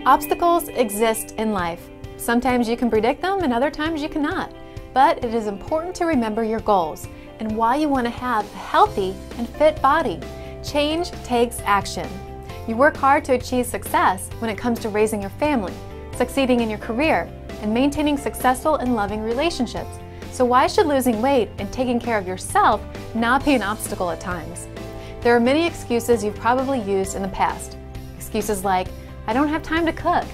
Obstacles exist in life. Sometimes you can predict them and other times you cannot. But it is important to remember your goals and why you want to have a healthy and fit body. Change takes action. You work hard to achieve success when it comes to raising your family, succeeding in your career, and maintaining successful and loving relationships. So why should losing weight and taking care of yourself not be an obstacle at times? There are many excuses you've probably used in the past. Excuses like, I don't have time to cook,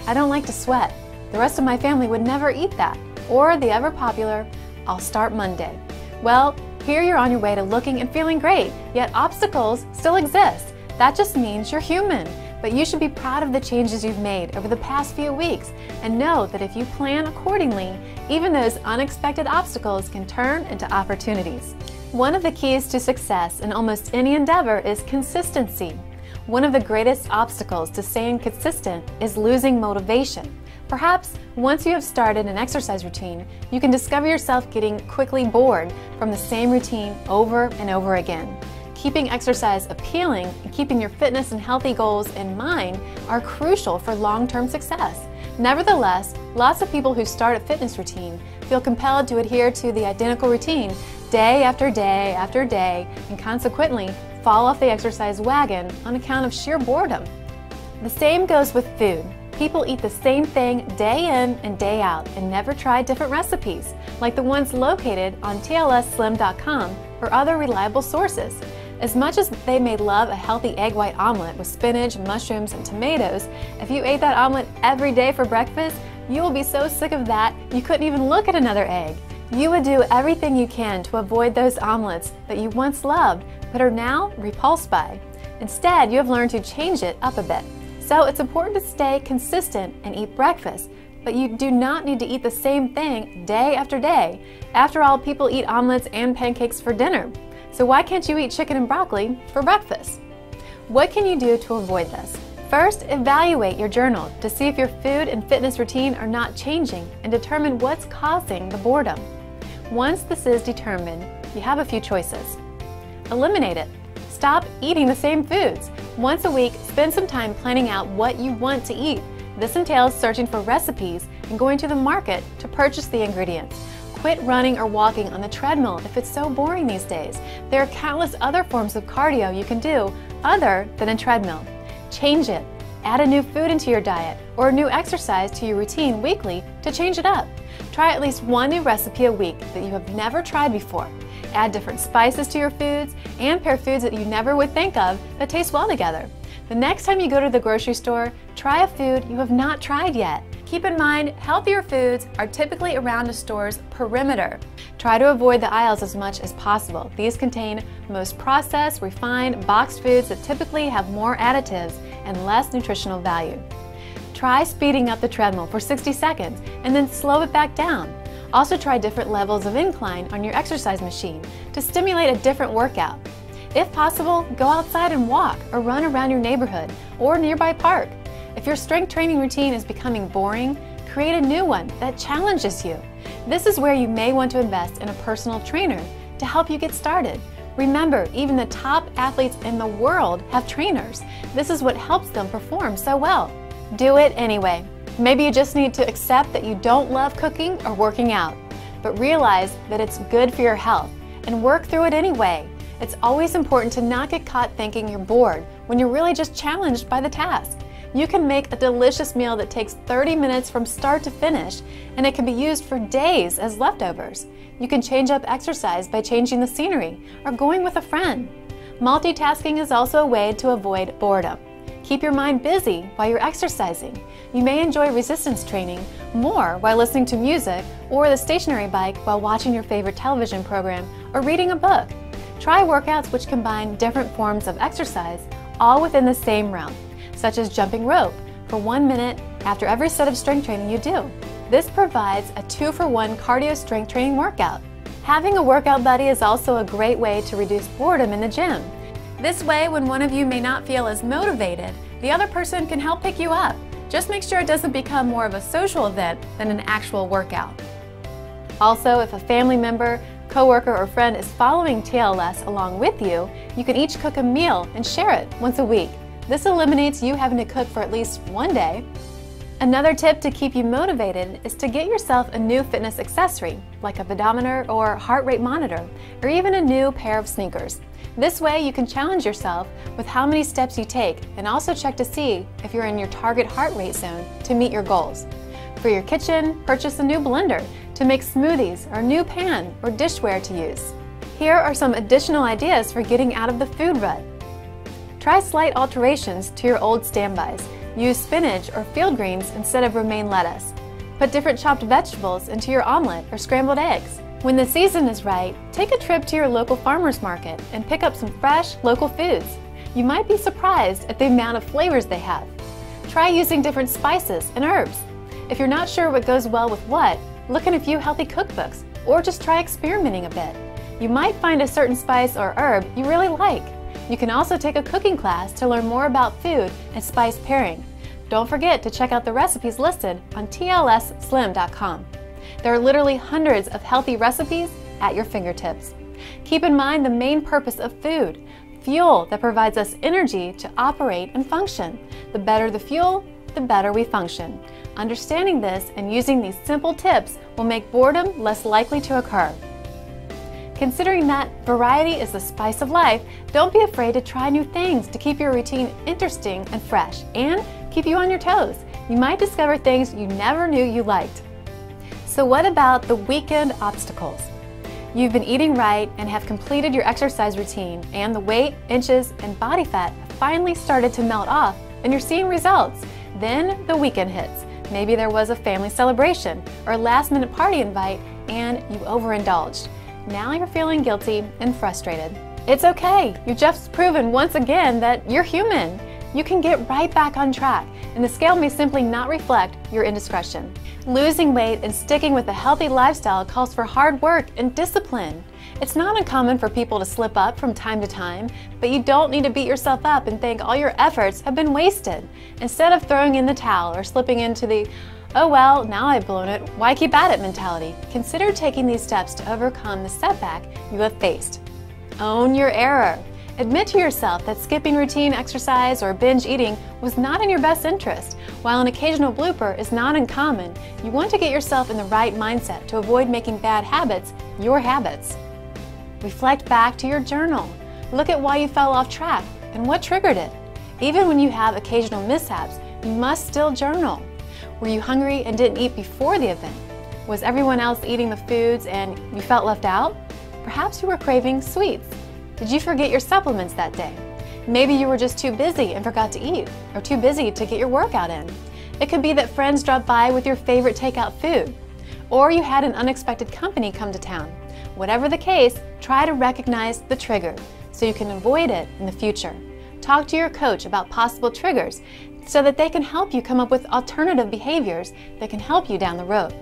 I don't like to sweat, the rest of my family would never eat that, or the ever popular, I'll start Monday. Well, here you're on your way to looking and feeling great, yet obstacles still exist. That just means you're human. But you should be proud of the changes you've made over the past few weeks and know that if you plan accordingly, even those unexpected obstacles can turn into opportunities. One of the keys to success in almost any endeavor is consistency. One of the greatest obstacles to staying consistent is losing motivation. Perhaps once you have started an exercise routine, you can discover yourself getting quickly bored from the same routine over and over again. Keeping exercise appealing and keeping your fitness and healthy goals in mind are crucial for long-term success. Nevertheless, lots of people who start a fitness routine feel compelled to adhere to the identical routine day after day after day and consequently fall off the exercise wagon on account of sheer boredom. The same goes with food. People eat the same thing day in and day out and never try different recipes, like the ones located on tlsslim.com or other reliable sources. As much as they may love a healthy egg white omelet with spinach, mushrooms, and tomatoes, if you ate that omelet every day for breakfast, you will be so sick of that you couldn't even look at another egg. You would do everything you can to avoid those omelets that you once loved but are now repulsed by. Instead, you have learned to change it up a bit. So it's important to stay consistent and eat breakfast, but you do not need to eat the same thing day after day. After all, people eat omelets and pancakes for dinner. So why can't you eat chicken and broccoli for breakfast? What can you do to avoid this? First, evaluate your journal to see if your food and fitness routine are not changing and determine what's causing the boredom. Once this is determined, you have a few choices. Eliminate it. Stop eating the same foods. Once a week, spend some time planning out what you want to eat. This entails searching for recipes and going to the market to purchase the ingredients. Quit running or walking on the treadmill if it's so boring these days. There are countless other forms of cardio you can do other than a treadmill. Change it. Add a new food into your diet or a new exercise to your routine weekly to change it up. Try at least one new recipe a week that you have never tried before. Add different spices to your foods and pair foods that you never would think of that taste well together. The next time you go to the grocery store, try a food you have not tried yet. Keep in mind, healthier foods are typically around a store's perimeter. Try to avoid the aisles as much as possible. These contain most processed, refined, boxed foods that typically have more additives and less nutritional value. Try speeding up the treadmill for 60 seconds and then slow it back down. Also try different levels of incline on your exercise machine to stimulate a different workout. If possible, go outside and walk or run around your neighborhood or nearby park. If your strength training routine is becoming boring, create a new one that challenges you. This is where you may want to invest in a personal trainer to help you get started. Remember, even the top athletes in the world have trainers. This is what helps them perform so well. Do it anyway. Maybe you just need to accept that you don't love cooking or working out, but realize that it's good for your health and work through it anyway. It's always important to not get caught thinking you're bored when you're really just challenged by the task. You can make a delicious meal that takes 30 minutes from start to finish, and it can be used for days as leftovers. You can change up exercise by changing the scenery or going with a friend. Multitasking is also a way to avoid boredom. Keep your mind busy while you're exercising. You may enjoy resistance training more while listening to music or the stationary bike while watching your favorite television program or reading a book. Try workouts which combine different forms of exercise, all within the same realm, such as jumping rope for 1 minute after every set of strength training you do. This provides a 2-for-1 cardio strength training workout. Having a workout buddy is also a great way to reduce boredom in the gym. This way, when one of you may not feel as motivated, the other person can help pick you up. Just make sure it doesn't become more of a social event than an actual workout. Also, if a family member, coworker, or friend is following TLS along with you, you can each cook a meal and share it once a week. This eliminates you having to cook for at least one day. Another tip to keep you motivated is to get yourself a new fitness accessory, like a pedometer or heart rate monitor, or even a new pair of sneakers. This way you can challenge yourself with how many steps you take and also check to see if you're in your target heart rate zone to meet your goals. For your kitchen, purchase a new blender to make smoothies or a new pan or dishware to use. Here are some additional ideas for getting out of the food rut. Try slight alterations to your old standbys. Use spinach or field greens instead of romaine lettuce. Put different chopped vegetables into your omelet or scrambled eggs. When the season is right, take a trip to your local farmer's market and pick up some fresh, local foods. You might be surprised at the amount of flavors they have. Try using different spices and herbs. If you're not sure what goes well with what, look in a few healthy cookbooks or just try experimenting a bit. You might find a certain spice or herb you really like. You can also take a cooking class to learn more about food and spice pairing. Don't forget to check out the recipes listed on tlsslim.com. There are literally hundreds of healthy recipes at your fingertips. Keep in mind the main purpose of food, fuel that provides us energy to operate and function. The better the fuel, the better we function. Understanding this and using these simple tips will make boredom less likely to occur. Considering that variety is the spice of life, don't be afraid to try new things to keep your routine interesting and fresh and keep you on your toes. You might discover things you never knew you liked. So what about the weekend obstacles? You've been eating right and have completed your exercise routine, and the weight, inches, and body fat finally started to melt off and you're seeing results. Then the weekend hits. Maybe there was a family celebration or a last-minute party invite and you overindulged. Now you're feeling guilty and frustrated. It's okay. You've just proven once again that you're human. You can get right back on track, and the scale may simply not reflect your indiscretion. Losing weight and sticking with a healthy lifestyle calls for hard work and discipline. It's not uncommon for people to slip up from time to time, but you don't need to beat yourself up and think all your efforts have been wasted. Instead of throwing in the towel or slipping into the "oh well, now I've blown it, why keep at it" mentality, consider taking these steps to overcome the setback you have faced. Own your error. Admit to yourself that skipping routine exercise or binge eating was not in your best interest. While an occasional blooper is not uncommon, you want to get yourself in the right mindset to avoid making bad habits your habits. Reflect back to your journal. Look at why you fell off track and what triggered it. Even when you have occasional mishaps, you must still journal. Were you hungry and didn't eat before the event? Was everyone else eating the foods and you felt left out? Perhaps you were craving sweets. Did you forget your supplements that day? Maybe you were just too busy and forgot to eat, or too busy to get your workout in. It could be that friends dropped by with your favorite takeout food, or you had an unexpected company come to town. Whatever the case, try to recognize the trigger so you can avoid it in the future. Talk to your coach about possible triggers so that they can help you come up with alternative behaviors that can help you down the road.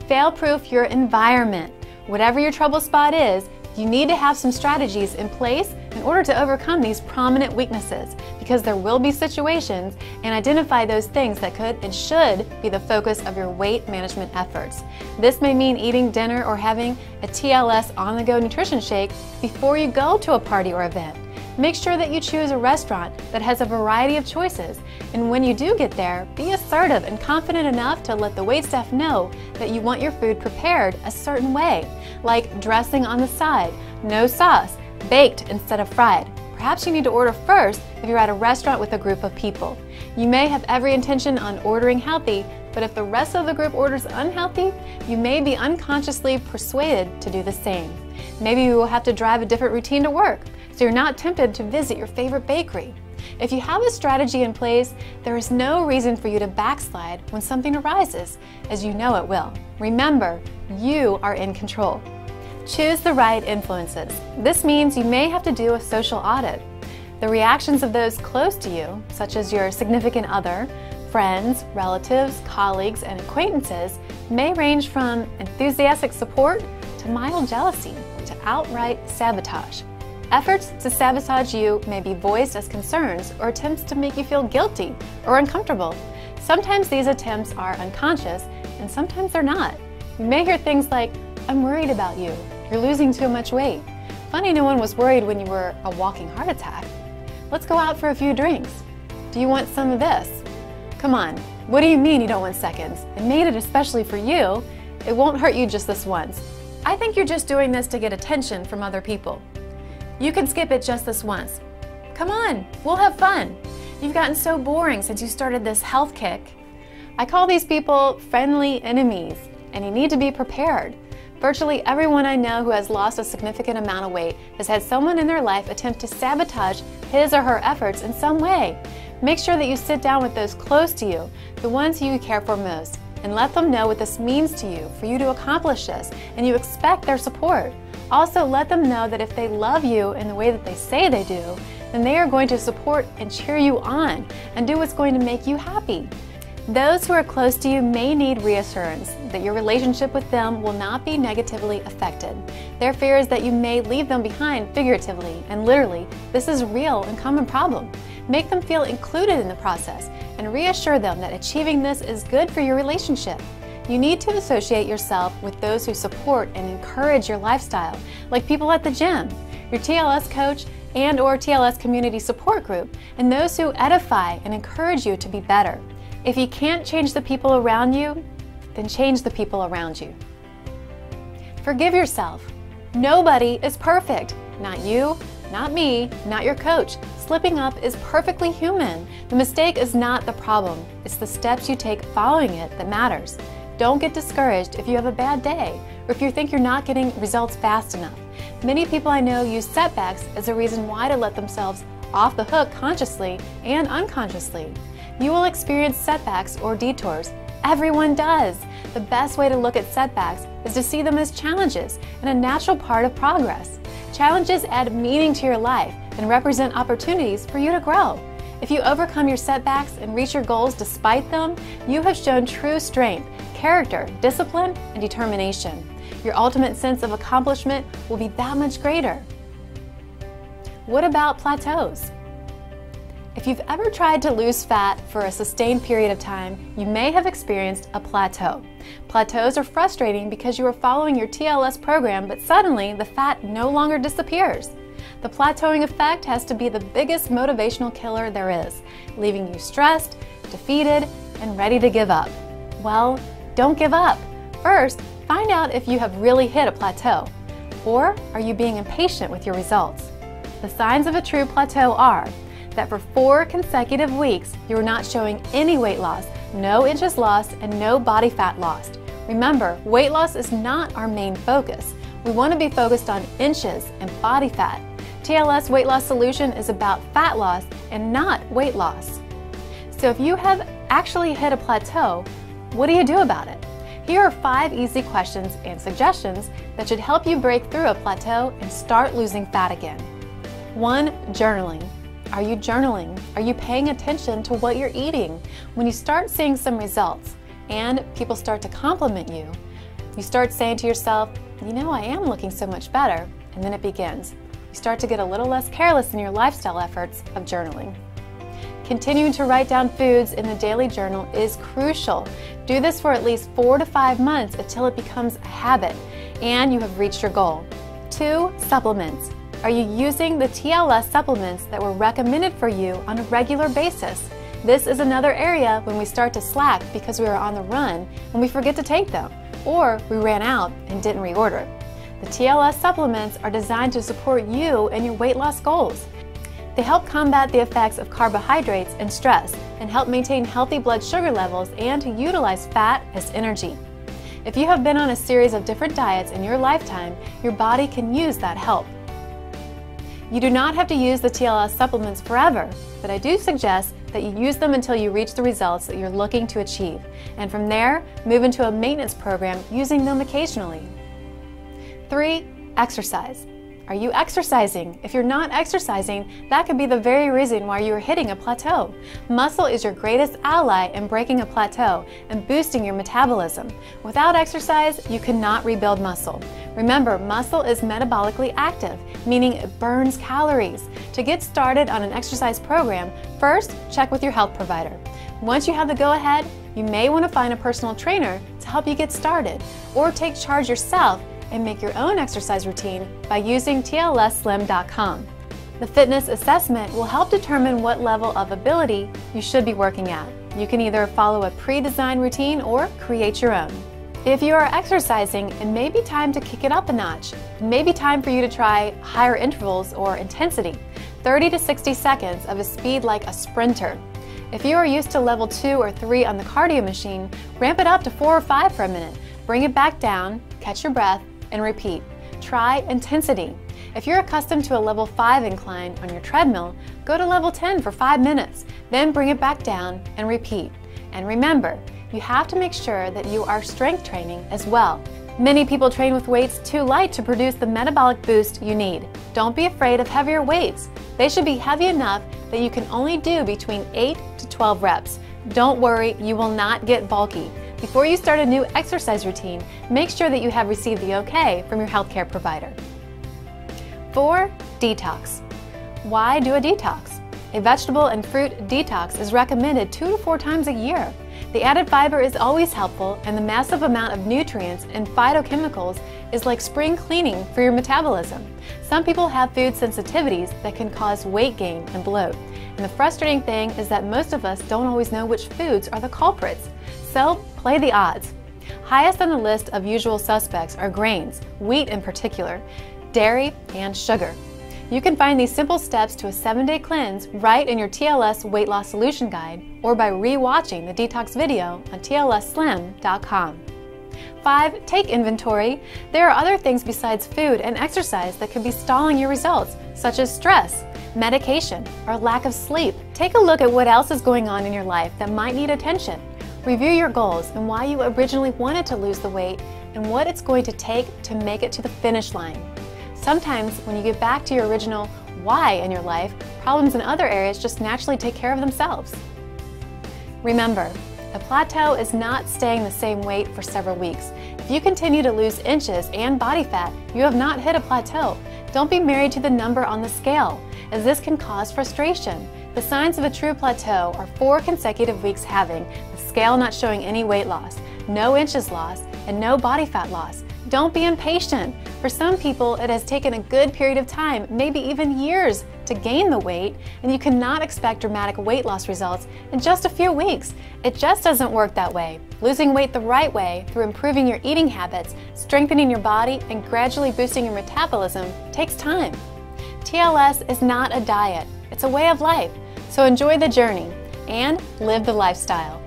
Fail-proof your environment. Whatever your trouble spot is, you need to have some strategies in place in order to overcome these prominent weaknesses, because there will be situations, and identify those things that could and should be the focus of your weight management efforts. This may mean eating dinner or having a TLS on-the-go nutrition shake before you go to a party or event. Make sure that you choose a restaurant that has a variety of choices, and when you do get there, be assertive and confident enough to let the waitstaff know that you want your food prepared a certain way, like dressing on the side, no sauce, baked instead of fried. Perhaps you need to order first if you're at a restaurant with a group of people. You may have every intention on ordering healthy, but if the rest of the group orders unhealthy, you may be unconsciously persuaded to do the same. Maybe you will have to drive a different routine to work, so you're not tempted to visit your favorite bakery. If you have a strategy in place, there is no reason for you to backslide when something arises, as you know it will. Remember, you are in control. Choose the right influences. This means you may have to do a social audit. The reactions of those close to you, such as your significant other, friends, relatives, colleagues, and acquaintances, may range from enthusiastic support to mild jealousy to outright sabotage. Efforts to sabotage you may be voiced as concerns or attempts to make you feel guilty or uncomfortable. Sometimes these attempts are unconscious, and sometimes they're not. You may hear things like, "I'm worried about you. You're losing too much weight. Funny no one was worried when you were a walking heart attack." Let's go out for a few drinks. Do you want some of this? Come on, what do you mean you don't want seconds? I made it especially for you. It won't hurt you just this once. I think you're just doing this to get attention from other people. You can skip it just this once. Come on, we'll have fun. You've gotten so boring since you started this health kick. I call these people friendly enemies, and you need to be prepared. Virtually everyone I know who has lost a significant amount of weight has had someone in their life attempt to sabotage his or her efforts in some way. Make sure that you sit down with those close to you, the ones who you care for most, and let them know what this means to you for you to accomplish this, and you expect their support. Also, let them know that if they love you in the way that they say they do, then they are going to support and cheer you on and do what's going to make you happy. Those who are close to you may need reassurance that your relationship with them will not be negatively affected. Their fear is that you may leave them behind figuratively and literally. This is a real and common problem. Make them feel included in the process and reassure them that achieving this is good for your relationship. You need to associate yourself with those who support and encourage your lifestyle, like people at the gym, your TLS coach and/or TLS community support group, and those who edify and encourage you to be better. If you can't change the people around you, then change the people around you. Forgive yourself. Nobody is perfect. Not you, not me, not your coach. Slipping up is perfectly human. The mistake is not the problem. It's the steps you take following it that matters. Don't get discouraged if you have a bad day or if you think you're not getting results fast enough. Many people I know use setbacks as a reason why to let themselves off the hook consciously and unconsciously. You will experience setbacks or detours. Everyone does. The best way to look at setbacks is to see them as challenges and a natural part of progress. Challenges add meaning to your life and represent opportunities for you to grow. If you overcome your setbacks and reach your goals despite them, you have shown true strength, character, discipline, and determination. Your ultimate sense of accomplishment will be that much greater. What about plateaus? If you've ever tried to lose fat for a sustained period of time, you may have experienced a plateau. Plateaus are frustrating because you are following your TLS program, but suddenly the fat no longer disappears. The plateauing effect has to be the biggest motivational killer there is, leaving you stressed, defeated, and ready to give up. Well, don't give up. First, find out if you have really hit a plateau, or are you being impatient with your results? The signs of a true plateau are that for 4 consecutive weeks, you are not showing any weight loss, no inches lost, and no body fat lost. Remember, weight loss is not our main focus. We want to be focused on inches and body fat. TLS Weight Loss Solution is about fat loss and not weight loss. So if you have actually hit a plateau, what do you do about it? Here are 5 easy questions and suggestions that should help you break through a plateau and start losing fat again. 1. Journaling. Are you journaling? Are you paying attention to what you're eating? When you start seeing some results and people start to compliment you, you start saying to yourself, you know, I am looking so much better, and then it begins. You start to get a little less careless in your lifestyle efforts of journaling. Continuing to write down foods in the daily journal is crucial. Do this for at least 4 to 5 months until it becomes a habit and you have reached your goal. 2. Supplements. Are you using the TLS supplements that were recommended for you on a regular basis? This is another area when we start to slack because we are on the run and we forget to take them, or we ran out and didn't reorder. The TLS supplements are designed to support you and your weight loss goals. They help combat the effects of carbohydrates and stress and help maintain healthy blood sugar levels and to utilize fat as energy. If you have been on a series of different diets in your lifetime, your body can use that help. You do not have to use the TLS supplements forever, but I do suggest that you use them until you reach the results that you're looking to achieve, and from there, move into a maintenance program using them occasionally. 3. Exercise. Are you exercising? If you're not exercising, that could be the very reason why you are hitting a plateau. Muscle is your greatest ally in breaking a plateau and boosting your metabolism. Without exercise, you cannot rebuild muscle. Remember, muscle is metabolically active, meaning it burns calories. To get started on an exercise program, first check with your health provider. Once you have the go-ahead, you may want to find a personal trainer to help you get started, or take charge yourself and make your own exercise routine by using TLSslim.com. The fitness assessment will help determine what level of ability you should be working at. You can either follow a pre-designed routine or create your own. If you are exercising, it may be time to kick it up a notch. It may be time for you to try higher intervals or intensity, 30 to 60 seconds of a speed like a sprinter. If you are used to level 2 or 3 on the cardio machine, ramp it up to 4 or 5 for a minute. Bring it back down, catch your breath, and repeat. Try intensity. If you're accustomed to a level 5 incline on your treadmill, go to level 10 for 5 minutes, then bring it back down and repeat. And remember, you have to make sure that you are strength training as well. Many people train with weights too light to produce the metabolic boost you need. Don't be afraid of heavier weights. They should be heavy enough that you can only do between 8 to 12 reps. Don't worry, you will not get bulky. Before you start a new exercise routine, make sure that you have received the okay from your healthcare provider. 4. Detox. Why do a detox? A vegetable and fruit detox is recommended 2 to 4 times a year. The added fiber is always helpful, and the massive amount of nutrients and phytochemicals is like spring cleaning for your metabolism. Some people have food sensitivities that can cause weight gain and bloat. And the frustrating thing is that most of us don't always know which foods are the culprits. So play the odds. Highest on the list of usual suspects are grains, wheat in particular, dairy, and sugar. You can find these simple steps to a 7-day cleanse right in your TLS Weight Loss Solution Guide or by re-watching the detox video on tlsslim.com. 5. Take inventory. There are other things besides food and exercise that could be stalling your results, such as stress, medication, or lack of sleep. Take a look at what else is going on in your life that might need attention. Review your goals and why you originally wanted to lose the weight and what it's going to take to make it to the finish line. Sometimes when you get back to your original why in your life, problems in other areas just naturally take care of themselves. Remember, a plateau is not staying the same weight for several weeks. If you continue to lose inches and body fat, you have not hit a plateau. Don't be married to the number on the scale, as this can cause frustration. The signs of a true plateau are 4 consecutive weeks having the scale not showing any weight loss, no inches lost, and no body fat loss. Don't be impatient. For some people, it has taken a good period of time, maybe even years, to gain the weight, and you cannot expect dramatic weight loss results in just a few weeks. It just doesn't work that way. Losing weight the right way through improving your eating habits, strengthening your body, and gradually boosting your metabolism takes time. TLS is not a diet, it's a way of life. So enjoy the journey and live the lifestyle.